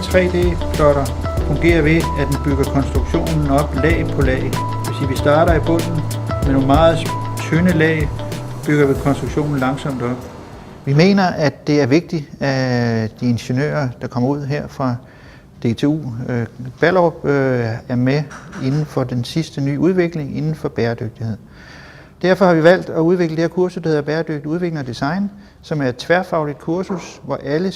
3D-plotter fungerer ved, at den bygger konstruktionen op lag på lag. Det vil sige, at vi starter i bunden med nogle meget tynde lag, bygger vi konstruktionen langsomt op. Vi mener, at det er vigtigt, at de ingeniører, der kommer ud her fra DTU Ballerup, er med inden for den sidste nye udvikling inden for bæredygtighed. Derfor har vi valgt at udvikle det her kursus, der hedder Bæredygtig Udvikling og Design, som er et tværfagligt kursus, hvor alle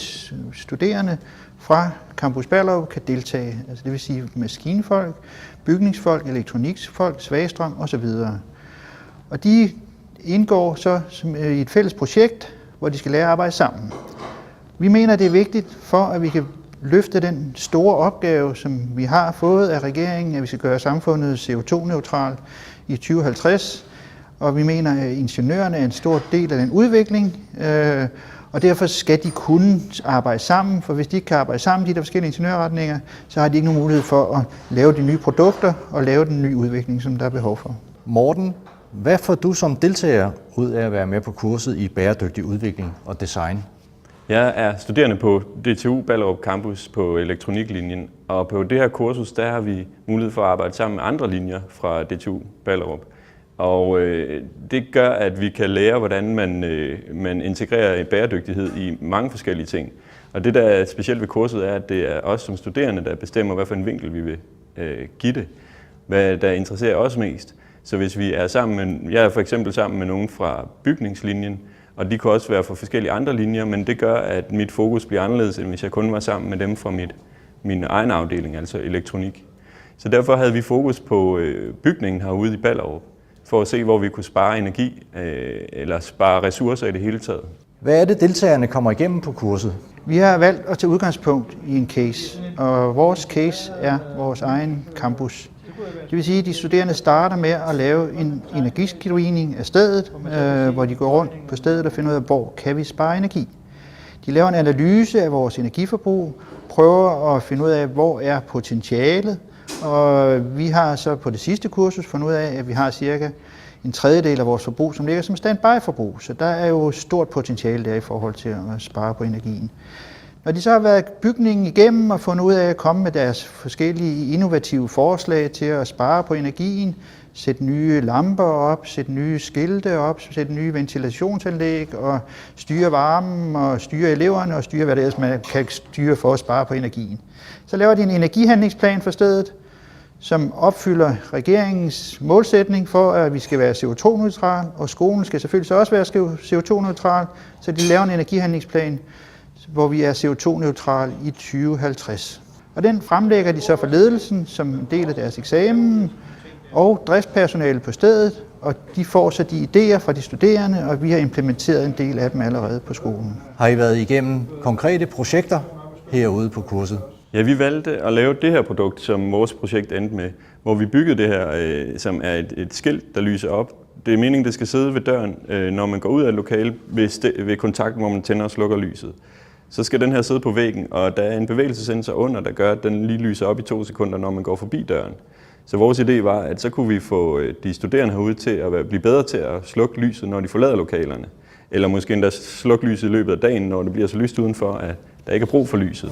studerende fra Campus Ballerup kan deltage. Altså det vil sige maskinfolk, bygningsfolk, elektronikfolk, svagstrøm osv. Og de indgår så i et fælles projekt, hvor de skal lære at arbejde sammen. Vi mener, det er vigtigt for, at vi kan løfte den store opgave, som vi har fået af regeringen, at vi skal gøre samfundet CO2-neutralt i 2050. Og vi mener, at ingeniørerne er en stor del af den udvikling, og derfor skal de kunne arbejde sammen, for hvis de ikke kan arbejde sammen, de der forskellige ingeniørretninger, så har de ikke nogen mulighed for at lave de nye produkter og lave den nye udvikling, som der er behov for. Morten, hvad får du som deltager ud af at være med på kurset i bæredygtig udvikling og design? Jeg er studerende på DTU Ballerup Campus på elektroniklinjen, og på det her kursus der har vi mulighed for at arbejde sammen med andre linjer fra DTU Ballerup. Og det gør, at vi kan lære, hvordan man integrerer bæredygtighed i mange forskellige ting. Og det, der er specielt ved kurset, er, at det er os som studerende, der bestemmer, hvad for en vinkel vi vil give det. Hvad der interesserer os mest. Så hvis vi er sammen jeg er for eksempel sammen med nogen fra bygningslinjen, og de kan også være fra forskellige andre linjer, men det gør, at mit fokus bliver anderledes, end hvis jeg kun var sammen med dem fra min egen afdeling, altså elektronik. Så derfor havde vi fokus på bygningen herude i Ballerup, for at se, hvor vi kunne spare energi eller spare ressourcer i det hele taget. Hvad er det, deltagerne kommer igennem på kurset? Vi har valgt at tage udgangspunkt i en case, og vores case er vores egen campus. Det vil sige, at de studerende starter med at lave en energiscreening af stedet, hvor de går rundt på stedet og finder ud af, hvor kan vi spare energi. De laver en analyse af vores energiforbrug, prøver at finde ud af, hvor er potentialet, og vi har så på det sidste kursus fundet ud af, at vi har cirka en tredjedel af vores forbrug, som ligger som standby-forbrug. Så der er jo stort potentiale der i forhold til at spare på energien. Når de så har været bygningen igennem og fundet ud af at komme med deres forskellige innovative forslag til at spare på energien, sætte nye lamper op, sætte nye skilte op, sætte nye ventilationsanlæg og styre varmen og styre eleverne og styre, hvad det ellers man kan styre for at spare på energien. Så laver de en energihandlingsplan for stedet, som opfylder regeringens målsætning for, at vi skal være CO2-neutral, og skolen skal selvfølgelig så også være CO2-neutral, så de laver en energihandlingsplan, hvor vi er CO2-neutral i 2050. Og den fremlægger de så for ledelsen som en del af deres eksamen og driftspersonale på stedet, og de får så de idéer fra de studerende, og vi har implementeret en del af dem allerede på skolen. Har I været igennem konkrete projekter herude på kurset? Ja, vi valgte at lave det her produkt, som vores projekt endte med, hvor vi byggede det her, som er et skilt, der lyser op. Det er meningen, det skal sidde ved døren, når man går ud af lokalet ved kontakten, hvor man tænder og slukker lyset. Så skal den her sidde på væggen, og der er en bevægelsessensor under, der gør, at den lige lyser op i 2 sekunder, når man går forbi døren. Så vores idé var, at så kunne vi få de studerende herude til at blive bedre til at slukke lyset, når de forlader lokalerne. Eller måske endda slukke lyset i løbet af dagen, når det bliver så lyst udenfor, at der ikke er brug for lyset.